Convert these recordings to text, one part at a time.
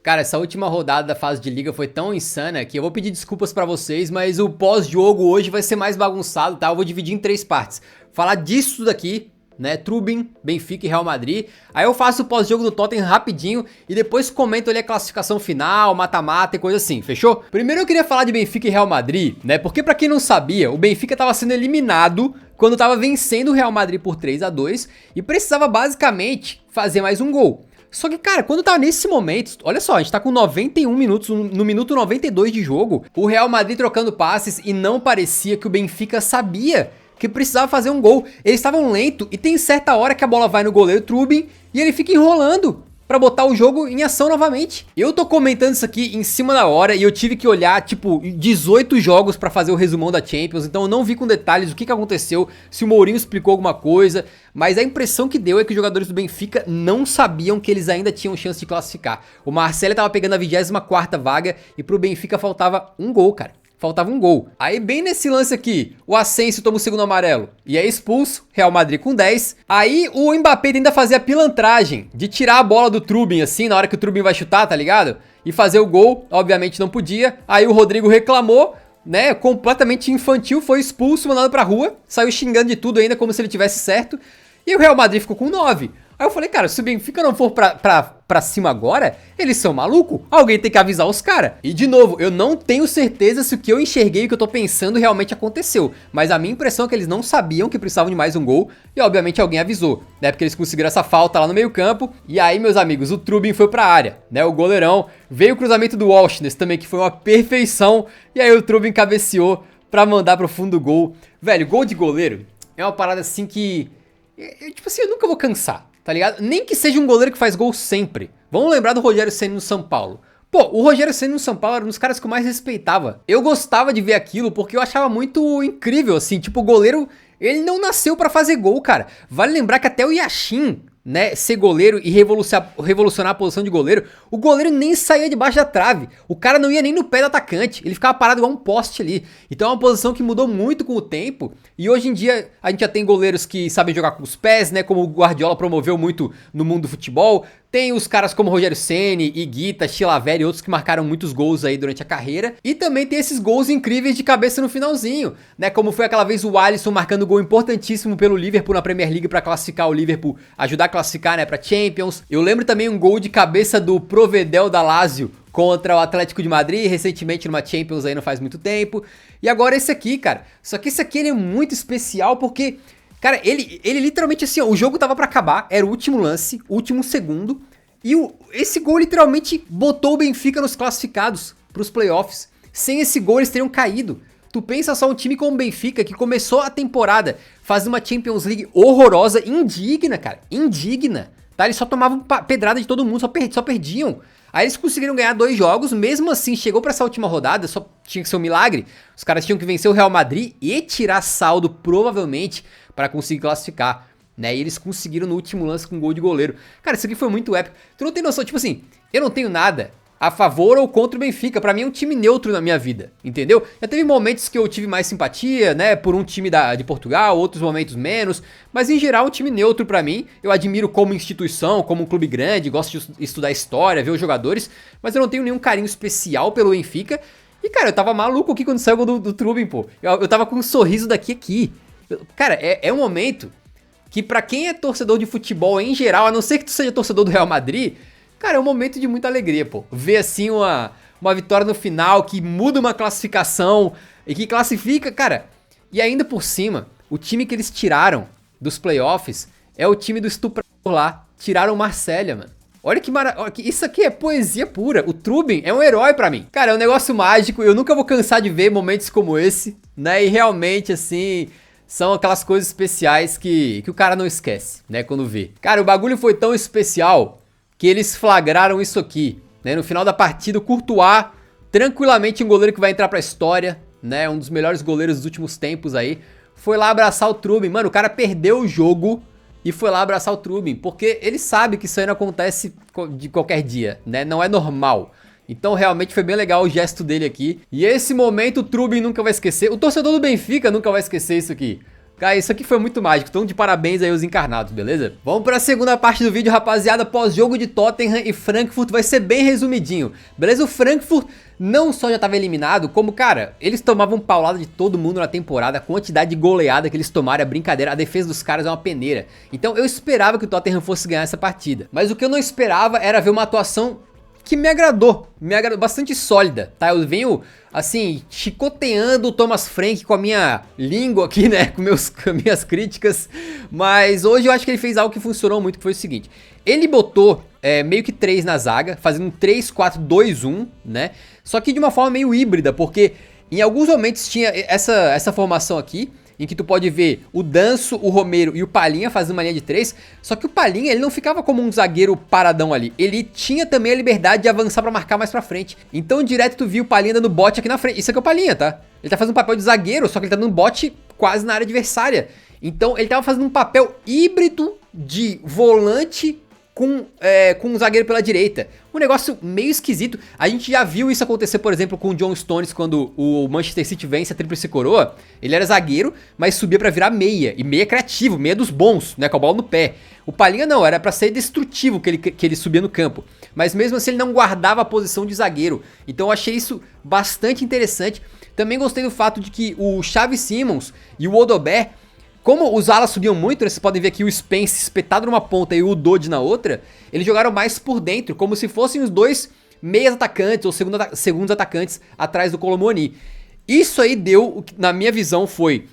Cara, essa última rodada da fase de liga foi tão insana que eu vou pedir desculpas pra vocês, mas o pós-jogo hoje vai ser mais bagunçado, tá? Eu vou dividir em 3 partes. Falar disso daqui, né, Trubin, Benfica e Real Madrid. Aí eu faço o pós-jogo do Tottenham rapidinho e depois comento ali a classificação final, mata-mata e coisa assim, fechou? Primeiro eu queria falar de Benfica e Real Madrid, né, porque pra quem não sabia, o Benfica tava sendo eliminado quando tava vencendo o Real Madrid por 3-2 e precisava basicamente fazer mais um gol. Só que, cara, quando tá nesse momento, olha só, a gente tá com 91 minutos, no minuto 92 de jogo, o Real Madrid trocando passes e não parecia que o Benfica sabia que precisava fazer um gol. Eles estavam lentos e tem certa hora que a bola vai no goleiro Trubin e ele fica enrolando pra botar o jogo em ação novamente. Eu tô comentando isso aqui em cima da hora e eu tive que olhar, tipo, 18 jogos pra fazer o resumão da Champions, então eu não vi com detalhes o que aconteceu, se o Mourinho explicou alguma coisa, mas a impressão que deu é que os jogadores do Benfica não sabiam que eles ainda tinham chance de classificar. O Marcelo tava pegando a 24ª vaga e pro Benfica faltava um gol, cara. Faltava um gol. Aí bem nesse lance aqui, o Asensio toma o segundo amarelo e é expulso, Real Madrid com 10. Aí o Mbappé tenta fazer a pilantragem de tirar a bola do Trubin assim, na hora que o Trubin vai chutar, tá ligado? E fazer o gol, obviamente não podia. Aí o Rodrigo reclamou, né, completamente infantil, foi expulso, mandado pra rua, saiu xingando de tudo ainda como se ele tivesse certo. E o Real Madrid ficou com 9. Aí eu falei, cara, se o Benfica não for pra cima agora, eles são malucos. Alguém tem que avisar os caras. E de novo, eu não tenho certeza se o que eu enxerguei e o que eu tô pensando realmente aconteceu. Mas a minha impressão é que eles não sabiam que precisavam de mais um gol. E obviamente alguém avisou, né? Porque eles conseguiram essa falta lá no meio campo. E aí, meus amigos, o Trubin foi pra área, né? O goleirão. Veio o cruzamento do Walshness também, que foi uma perfeição. E aí o Trubin cabeceou pra mandar pro fundo do gol. Velho, gol de goleiro é uma parada assim que... tipo assim, eu nunca vou cansar. Tá ligado? Nem que seja um goleiro que faz gol sempre. Vamos lembrar do Rogério Ceni no São Paulo. Pô, o Rogério Ceni no São Paulo era um dos caras que eu mais respeitava. Eu gostava de ver aquilo porque eu achava muito incrível, assim. Tipo, o goleiro, ele não nasceu pra fazer gol, cara. Vale lembrar que até o Yashin, né, ser goleiro e revolucionar a posição de goleiro, o goleiro nem saía debaixo da trave. O cara não ia nem no pé do atacante. Ele ficava parado igual um poste ali. Então é uma posição que mudou muito com o tempo. E hoje em dia a gente já tem goleiros que sabem jogar com os pés, né? Como o Guardiola promoveu muito no mundo do futebol. Tem os caras como Rogério Ceni, Higuita, Chilaveri e outros que marcaram muitos gols aí durante a carreira. E também tem esses gols incríveis de cabeça no finalzinho, né? Como foi aquela vez o Alisson marcando gol importantíssimo pelo Liverpool na Premier League pra classificar o Liverpool, ajudar a classificar, né, pra Champions. Eu lembro também um gol de cabeça do Provedel da Lazio contra o Atlético de Madrid, recentemente numa Champions aí não faz muito tempo. E agora esse aqui, cara. Só que esse aqui ele é muito especial porque... cara, ele literalmente assim, ó, o jogo tava pra acabar, era o último lance, último segundo, e esse gol literalmente botou o Benfica nos classificados pros playoffs. Sem esse gol eles teriam caído. Tu pensa só um time como o Benfica, que começou a temporada fazendo uma Champions League horrorosa, indigna, cara, indigna, tá? Eles só tomavam pedrada de todo mundo, só perdiam. Aí eles conseguiram ganhar 2 jogos, mesmo assim, chegou pra essa última rodada, só tinha que ser um milagre. Os caras tinham que vencer o Real Madrid e tirar saldo, provavelmente, para conseguir classificar, né? E eles conseguiram no último lance com um gol de goleiro. Cara, isso aqui foi muito épico. Tu não tem noção, tipo assim, eu não tenho nada a favor ou contra o Benfica. Pra mim é um time neutro na minha vida, entendeu? Já teve momentos que eu tive mais simpatia, né, por um time de Portugal, outros momentos menos, mas em geral um time neutro pra mim. Eu admiro como instituição, como um clube grande, gosto de estudar história, ver os jogadores, mas eu não tenho nenhum carinho especial pelo Benfica. E cara, eu tava maluco aqui quando saiu o gol do Trubin, pô. Eu tava com um sorriso aqui. Cara, é um momento que pra quem é torcedor de futebol em geral, a não ser que tu seja torcedor do Real Madrid, cara, é um momento de muita alegria, pô. Ver assim uma vitória no final que muda uma classificação e que classifica, cara. E ainda por cima, o time que eles tiraram dos playoffs é o time do estuprador lá. Tiraram o Marselha, mano. Olha que maravilha, isso aqui é poesia pura. O Trubin é um herói pra mim. Cara, é um negócio mágico, eu nunca vou cansar de ver momentos como esse, né? E realmente, assim, são aquelas coisas especiais que o cara não esquece, né, quando vê. Cara, o bagulho foi tão especial que eles flagraram isso aqui, né? No final da partida, o Courtois, tranquilamente um goleiro que vai entrar pra história, né? Um dos melhores goleiros dos últimos tempos aí, foi lá abraçar o Trubin. Mano, o cara perdeu o jogo e foi lá abraçar o Trubin, porque ele sabe que isso aí não acontece de qualquer dia, né? Não é normal. Então realmente foi bem legal o gesto dele aqui. E esse momento o Trubin nunca vai esquecer. O torcedor do Benfica nunca vai esquecer isso aqui. Cara, isso aqui foi muito mágico, então de parabéns aí os encarnados, beleza? Vamos para a segunda parte do vídeo, rapaziada. Pós-jogo de Tottenham e Frankfurt vai ser bem resumidinho, beleza? O Frankfurt não só já estava eliminado, como, cara, eles tomavam paulada de todo mundo na temporada. A quantidade de goleada que eles tomaram é brincadeira, a defesa dos caras é uma peneira. Então eu esperava que o Tottenham fosse ganhar essa partida, mas o que eu não esperava era ver uma atuação que me agradou bastante sólida, tá? Eu venho, assim, chicoteando o Thomas Frank com a minha língua aqui, né? Com minhas críticas, mas hoje eu acho que ele fez algo que funcionou muito, que foi o seguinte. Ele botou meio que 3 na zaga, fazendo um 3-4-2-1, né? Só que de uma forma meio híbrida, porque em alguns momentos tinha essa formação aqui, em que tu pode ver o Danso, o Romero e o Palhinha fazendo uma linha de 3, só que o Palhinha ele não ficava como um zagueiro paradão ali, ele tinha também a liberdade de avançar pra marcar mais pra frente. Então direto tu viu o Palhinha dando bote aqui na frente, isso aqui é o Palhinha, tá? Ele tá fazendo um papel de zagueiro, só que ele tá dando bote quase na área adversária. Então ele tava fazendo um papel híbrido de volante com um zagueiro pela direita. Um negócio meio esquisito. A gente já viu isso acontecer, por exemplo, com o John Stones quando o Manchester City vence a tríplice coroa. Ele era zagueiro, mas subia pra virar meia. E meia criativo, meia dos bons, né? Com a bola no pé. O Palhinha não, era pra ser destrutivo que ele subia no campo. Mas mesmo assim ele não guardava a posição de zagueiro. Então eu achei isso bastante interessante. Também gostei do fato de que o Xavi Simons e o Odobert, como os alas subiam muito, né, vocês podem ver aqui o Spence espetado numa ponta e o Dodge na outra, eles jogaram mais por dentro, como se fossem os dois meias atacantes ou segundos atacantes atrás do Kolo Muani. Isso aí deu, na minha visão, foi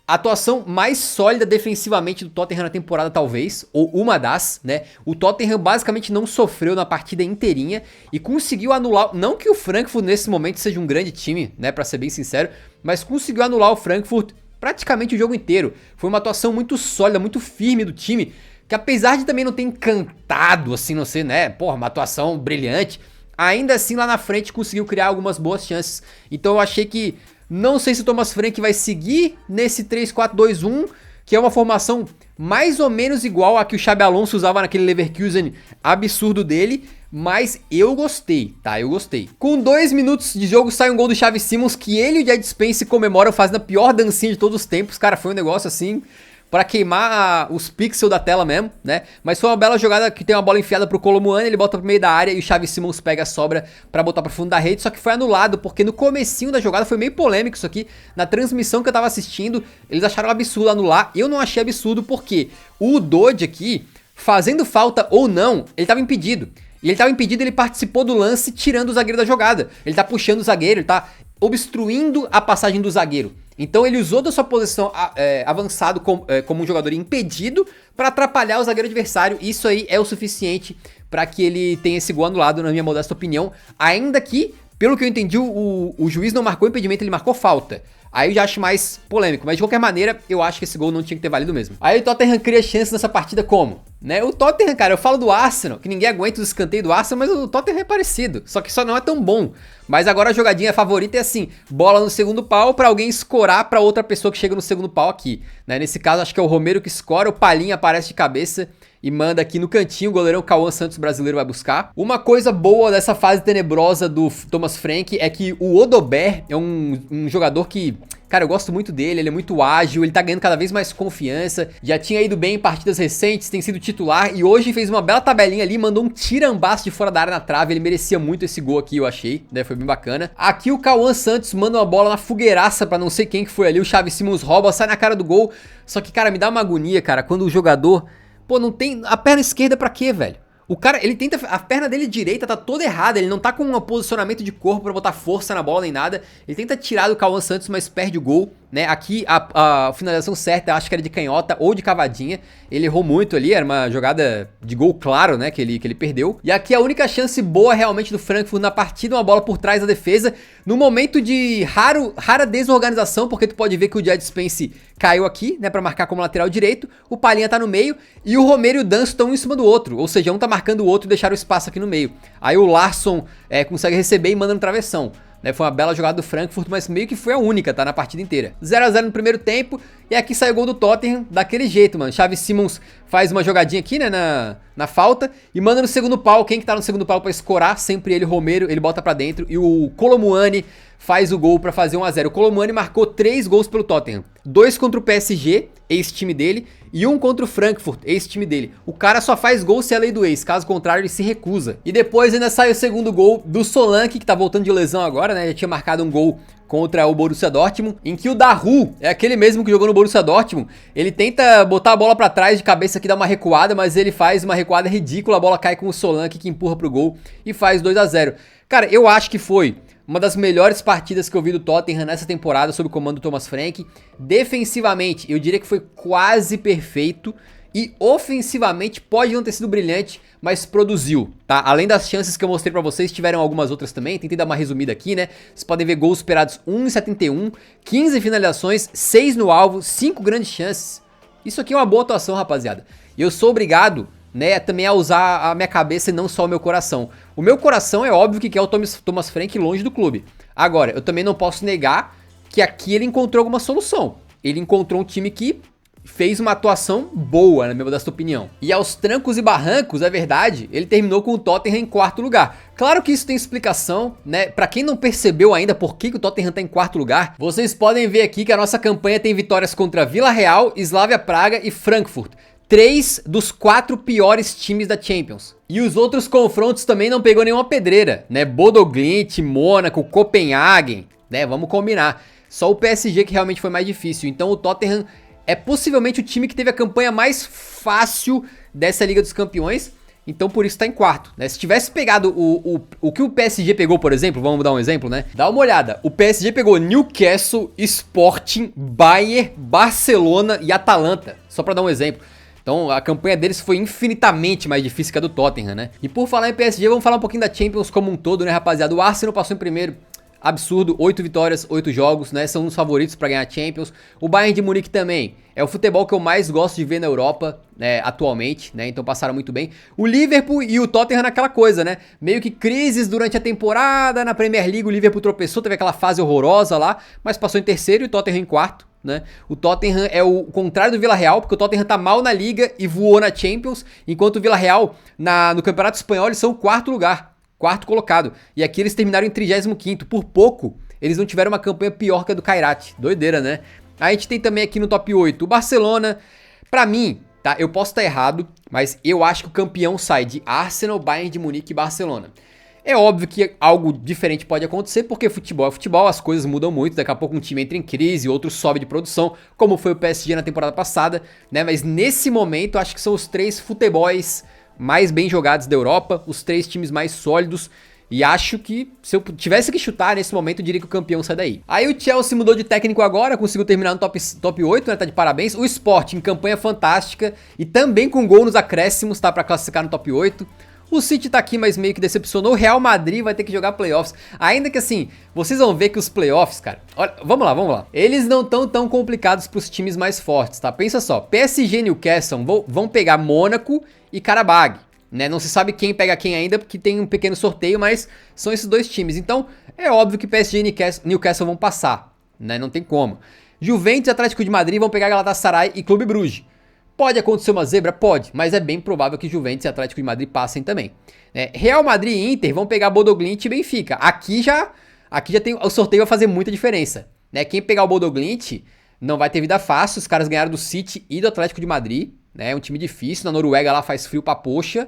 a atuação mais sólida defensivamente do Tottenham na temporada, talvez, ou uma das, né? O Tottenham basicamente não sofreu na partida inteirinha e conseguiu anular, não que o Frankfurt nesse momento seja um grande time, né, pra ser bem sincero, mas conseguiu anular o Frankfurt praticamente o jogo inteiro. Foi uma atuação muito sólida, muito firme do time, que apesar de também não ter encantado, assim, não sei, né, porra, uma atuação brilhante, ainda assim lá na frente conseguiu criar algumas boas chances. Então eu achei que, não sei se o Thomas Frank vai seguir nesse 3-4-2-1, que é uma formação mais ou menos igual a que o Xabi Alonso usava naquele Leverkusen absurdo dele, mas eu gostei, tá? Eu gostei. Com 2 minutos de jogo sai um gol do Xavi Simons que ele e o Jed Spence comemoram fazendo a pior dancinha de todos os tempos. Cara, foi um negócio assim pra queimar os pixels da tela mesmo, né? Mas foi uma bela jogada que tem uma bola enfiada pro Kolo Muani, ele bota pro meio da área e o Xavi Simons pega a sobra pra botar pro fundo da rede, só que foi anulado, porque no comecinho da jogada foi meio polêmico isso aqui. Na transmissão que eu tava assistindo, eles acharam absurdo anular, eu não achei absurdo porque o Dodge aqui, fazendo falta ou não, ele tava impedido. E ele tava impedido, ele participou do lance tirando o zagueiro da jogada. Ele tá puxando o zagueiro, ele tá obstruindo a passagem do zagueiro. Então ele usou da sua posição avançado como um jogador impedido para atrapalhar o zagueiro adversário. Isso aí é o suficiente para que ele tenha esse gol anulado, na minha modesta opinião. Ainda que, pelo que eu entendi, o juiz não marcou impedimento, ele marcou falta. Aí eu já acho mais polêmico, mas de qualquer maneira, eu acho que esse gol não tinha que ter valido mesmo. Aí o Tottenham cria chance nessa partida como? Né? O Tottenham, cara, eu falo do Arsenal, que ninguém aguenta os escanteios do Arsenal, mas o Tottenham é parecido, só que só não é tão bom. Mas agora a jogadinha favorita é assim, bola no segundo pau pra alguém escorar pra outra pessoa que chega no segundo pau aqui. Né? Nesse caso, acho que é o Romero que escora, o Palhinha aparece de cabeça e manda aqui no cantinho, o goleirão Cauã Santos brasileiro vai buscar. Uma coisa boa dessa fase tenebrosa do Thomas Frank é que o Odobert é um jogador que, cara, eu gosto muito dele, ele é muito ágil, ele tá ganhando cada vez mais confiança, já tinha ido bem em partidas recentes, tem sido titular e hoje fez uma bela tabelinha ali, mandou um tirambaço de fora da área na trave, ele merecia muito esse gol aqui, eu achei, né, foi bem bacana. Aqui o Cauã Santos manda uma bola na fogueiraça pra não sei quem que foi ali, o Xavi Simons rouba, sai na cara do gol, só que, cara, me dá uma agonia, cara, quando o jogador, pô, não tem a perna esquerda pra quê, velho? O cara, ele tenta, a perna dele direita tá toda errada, ele não tá com um posicionamento de corpo pra botar força na bola nem nada. Ele tenta tirar do Cauã Santos, mas perde o gol, né? Aqui a finalização certa, acho que era de canhota ou de cavadinha. Ele errou muito ali, era uma jogada de gol claro, né? Que ele perdeu. E aqui a única chance boa realmente do Frankfurt na partida, uma bola por trás da defesa. No momento de rara desorganização, porque tu pode ver que o Jed Spence caiu aqui, né? Pra marcar como lateral direito. O Palhinha tá no meio e o Romero e o Danso estão um em cima do outro. Ou seja, um tá marcando o outro e deixaram o espaço aqui no meio. Aí o Larsson consegue receber e manda no travessão. Foi uma bela jogada do Frankfurt, mas meio que foi a única, tá? Na partida inteira. 0 a 0 no primeiro tempo. E aqui sai o gol do Tottenham daquele jeito, mano. Xavi Simons faz uma jogadinha aqui, né, na falta e manda no segundo pau. Quem que tá no segundo pau pra escorar? Sempre ele, Romero, ele bota pra dentro e o Kolo Muani faz o gol pra fazer 1 a 0. O Kolo Muani marcou 3 gols pelo Tottenham. 2 contra o PSG, ex-time dele, e 1 contra o Frankfurt, ex-time dele. O cara só faz gol se é a lei do ex, caso contrário ele se recusa. E depois ainda sai o segundo gol do Solanke, que tá voltando de lesão agora, né? Já tinha marcado um gol contra o Borussia Dortmund, em que o Dahoud, é aquele mesmo que jogou no Borussia Dortmund, ele tenta botar a bola pra trás de cabeça aqui, dar uma recuada, mas ele faz uma recuada ridícula, a bola cai com o Solanke que empurra pro gol e faz 2 a 0. Cara, eu acho que foi uma das melhores partidas que eu vi do Tottenham nessa temporada sob o comando do Thomas Frank. Defensivamente, eu diria que foi quase perfeito. E ofensivamente pode não ter sido brilhante, mas produziu, tá? Além das chances que eu mostrei pra vocês, tiveram algumas outras também. Tentei dar uma resumida aqui, né? Vocês podem ver gols esperados 1,71, 15 finalizações, 6 no alvo, 5 grandes chances. Isso aqui é uma boa atuação, rapaziada. E eu sou obrigado, né, também a usar a minha cabeça e não só o meu coração. O meu coração é óbvio que quer o Thomas Frank longe do clube. Agora, eu também não posso negar que aqui ele encontrou alguma solução. Ele encontrou um time que fez uma atuação boa, na minha modesta opinião. E aos trancos e barrancos, é verdade, ele terminou com o Tottenham em 4º lugar. Claro que isso tem explicação, né? Pra quem não percebeu ainda por que o Tottenham tá em 4º lugar, vocês podem ver aqui que a nossa campanha tem vitórias contra Vila Real, Slavia Praga e Frankfurt. 3 dos 4 piores times da Champions. E os outros confrontos também não pegou nenhuma pedreira, né? Bodo Glimt, Mônaco, Copenhagen, né? Vamos combinar. Só o PSG que realmente foi mais difícil. Então o Tottenham é possivelmente o time que teve a campanha mais fácil dessa Liga dos Campeões. Então por isso tá em 4º, né? Se tivesse pegado o que o PSG pegou, por exemplo, vamos dar um exemplo, né? Dá uma olhada, o PSG pegou Newcastle, Sporting, Bayern, Barcelona e Atalanta. Só pra dar um exemplo. Então a campanha deles foi infinitamente mais difícil que a do Tottenham, né? E por falar em PSG, vamos falar um pouquinho da Champions como um todo, né, rapaziada? O Arsenal passou em primeiro. Absurdo, 8 vitórias, 8 jogos, né? São os favoritos pra ganhar a Champions. O Bayern de Munique também é o futebol que eu mais gosto de ver na Europa, né, atualmente, né? Então passaram muito bem. O Liverpool e o Tottenham naquela coisa, né? Meio que crises durante a temporada. Na Premier League o Liverpool tropeçou, teve aquela fase horrorosa lá, mas passou em terceiro e o Tottenham em 4º, né? O Tottenham é o contrário do Vila Real, porque o Tottenham tá mal na Liga e voou na Champions, enquanto o Vila Real no Campeonato Espanhol eles são o 4º lugar. 4º colocado. E aqui eles terminaram em 35º. Por pouco, eles não tiveram uma campanha pior que a do Kairat. Doideira, né? A gente tem também aqui no top 8 o Barcelona. Pra mim, tá? Eu posso estar errado, mas eu acho que o campeão sai de Arsenal, Bayern de Munique e Barcelona. É óbvio que algo diferente pode acontecer, porque futebol é futebol, as coisas mudam muito. Daqui a pouco um time entra em crise, outro sobe de produção, como foi o PSG na temporada passada, né? Mas nesse momento, acho que são os 3 futebols mais bem jogados da Europa, os 3 times mais sólidos. E acho que se eu tivesse que chutar nesse momento, eu diria que o campeão sai daí. Aí o Chelsea mudou de técnico agora, conseguiu terminar no top 8, né? Tá de parabéns. O Sport em campanha fantástica e também com gol nos acréscimos, tá? Pra classificar no top 8. O City tá aqui, mas meio que decepcionou. O Real Madrid vai ter que jogar playoffs. Ainda que assim, vocês vão ver que os playoffs, cara... Olha, vamos lá. Eles não estão tão complicados pros times mais fortes, tá? Pensa só, PSG e Newcastle vão pegar Mônaco e Karabag, né? Não se sabe quem pega quem ainda, porque tem um pequeno sorteio, mas são esses 2 times. Então, é óbvio que PSG e Newcastle vão passar, né? Não tem como. Juventus e Atlético de Madrid vão pegar Galatasaray e Clube Bruges. Pode acontecer uma zebra? Pode, mas é bem provável que Juventus e Atlético de Madrid passem também. Real Madrid e Inter vão pegar Bodo Glimt e Benfica. Aqui já tem o sorteio, vai fazer muita diferença, né? Quem pegar o Bodo Glimt não vai ter vida fácil. Os caras ganharam do City e do Atlético de Madrid, né? É um time difícil, na Noruega lá faz frio pra poxa,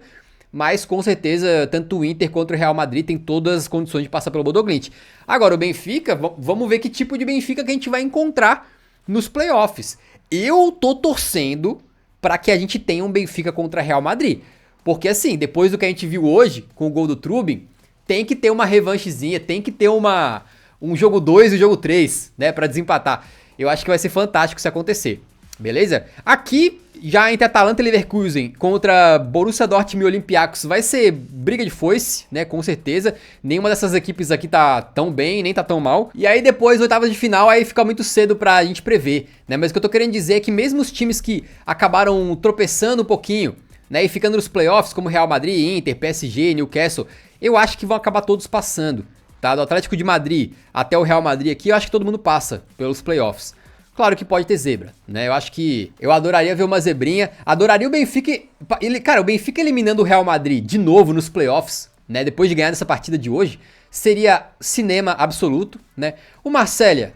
mas com certeza tanto o Inter quanto o Real Madrid tem todas as condições de passar pelo Bodo Glimt. Agora o Benfica, vamos ver que tipo de Benfica que a gente vai encontrar nos playoffs. Eu tô torcendo para que a gente tenha um Benfica contra Real Madrid. Porque assim, depois do que a gente viu hoje, com o gol do Trubin, tem que ter uma revanchezinha, tem que ter um jogo 2 e um jogo 3, né, para desempatar. Eu acho que vai ser fantástico se acontecer, beleza? Aqui, já entre Atalanta e Leverkusen contra Borussia Dortmund e Olympiacos, vai ser briga de foice, né, com certeza. Nenhuma dessas equipes aqui tá tão bem, nem tá tão mal. E aí depois, oitavas de final, aí fica muito cedo pra gente prever, né? Mas o que eu tô querendo dizer é que mesmo os times que acabaram tropeçando um pouquinho, né, e ficando nos playoffs, como Real Madrid, Inter, PSG, Newcastle, eu acho que vão acabar todos passando, tá? Do Atlético de Madrid até o Real Madrid aqui, eu acho que todo mundo passa pelos playoffs. Claro que pode ter zebra, né? Eu acho que eu adoraria ver uma zebrinha. Adoraria o Benfica... Cara, o Benfica eliminando o Real Madrid de novo nos playoffs, né? Depois de ganhar essa partida de hoje, seria cinema absoluto, né? O Marselha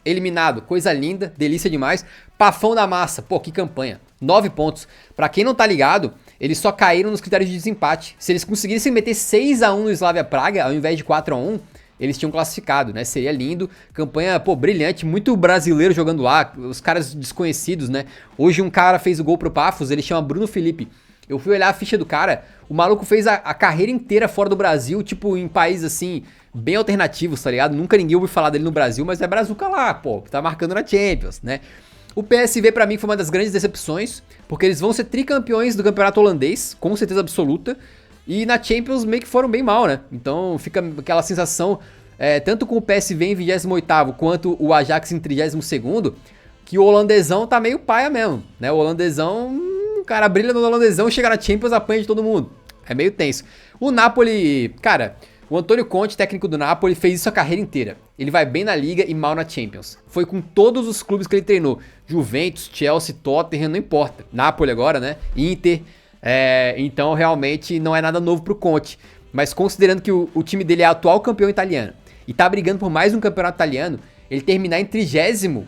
eliminado, coisa linda, delícia demais. Pafão da massa, pô, que campanha. 9 pontos. Pra quem não tá ligado, eles só caíram nos critérios de desempate. Se eles conseguissem meter 6-1 no Slavia Praga, ao invés de 4-1, eles tinham classificado, né? Seria lindo. Campanha, pô, brilhante. Muito brasileiro jogando lá. Os caras desconhecidos, né? Hoje um cara fez o gol pro Pafos, ele chama Bruno Felipe. Eu fui olhar a ficha do cara, o maluco fez a carreira inteira fora do Brasil, tipo, em países, assim, bem alternativos, tá ligado? Nunca ninguém ouviu falar dele no Brasil, mas é brazuca lá, pô, tá marcando na Champions, né? O PSV pra mim foi uma das grandes decepções, porque eles vão ser tricampeões do campeonato holandês, com certeza absoluta, e na Champions meio que foram bem mal, né? Então fica aquela sensação, tanto com o PSV em 28º, quanto o Ajax em 32º, que o holandesão tá meio paia mesmo, né? O holandesão, o cara brilha no holandesão, chega na Champions, apanha de todo mundo. É meio tenso. O Napoli, cara, o Antônio Conte, técnico do Napoli, fez isso a carreira inteira. Ele vai bem na Liga e mal na Champions. Foi com todos os clubes que ele treinou. Juventus, Chelsea, Tottenham, não importa. Napoli agora, né? Inter. Então, realmente, não é nada novo pro Conte. Mas considerando que o time dele é atual campeão italiano e tá brigando por mais um campeonato italiano, ele terminar em 30º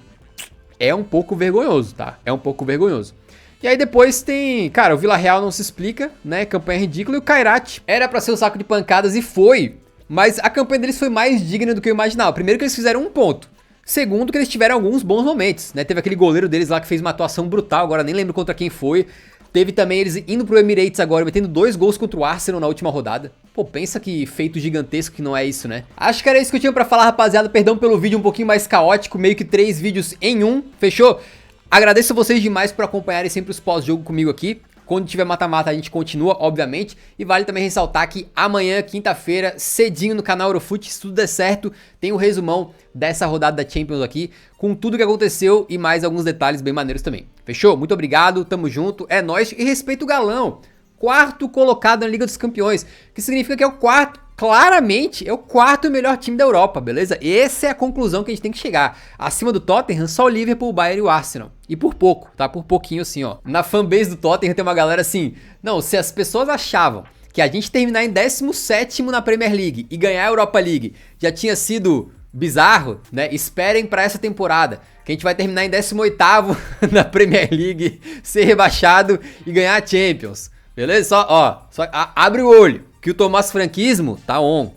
é um pouco vergonhoso, tá? É um pouco vergonhoso. E aí depois tem, cara, o Villarreal não se explica, né? Campanha ridícula. E o Kairat era pra ser um saco de pancadas e foi. Mas a campanha deles foi mais digna do que eu imaginava. Primeiro que eles fizeram 1 ponto. Segundo que eles tiveram alguns bons momentos, né? Teve aquele goleiro deles lá que fez uma atuação brutal, agora nem lembro contra quem foi. Teve também eles indo pro Emirates agora, metendo 2 gols contra o Arsenal na última rodada. Pô, pensa que feito gigantesco que não é isso, né? Acho que era isso que eu tinha pra falar, rapaziada. Perdão pelo vídeo um pouquinho mais caótico, meio que 3 vídeos em um, fechou? Agradeço a vocês demais por acompanharem sempre os pós-jogo comigo aqui. Quando tiver mata-mata a gente continua, obviamente. E vale também ressaltar que amanhã, quinta-feira, cedinho no canal Eurofut, se tudo der certo, tem o resumão dessa rodada da Champions aqui, com tudo que aconteceu e mais alguns detalhes bem maneiros também. Fechou? Muito obrigado, tamo junto, é nóis e respeita o galão. 4º colocado na Liga dos Campeões, que significa que é o 4º, claramente, é o 4º melhor time da Europa, beleza? Essa é a conclusão que a gente tem que chegar. Acima do Tottenham, só o Liverpool, o Bayern e o Arsenal. E por pouco, tá? Por pouquinho assim, ó. Na fanbase do Tottenham tem uma galera assim, não, se as pessoas achavam que a gente terminar em 17º na Premier League e ganhar a Europa League já tinha sido bizarro, né? Esperem pra essa temporada, que a gente vai terminar em 18º na Premier League, ser rebaixado e ganhar a Champions. Beleza? Só abre o olho, que o Tomás Franquismo tá on.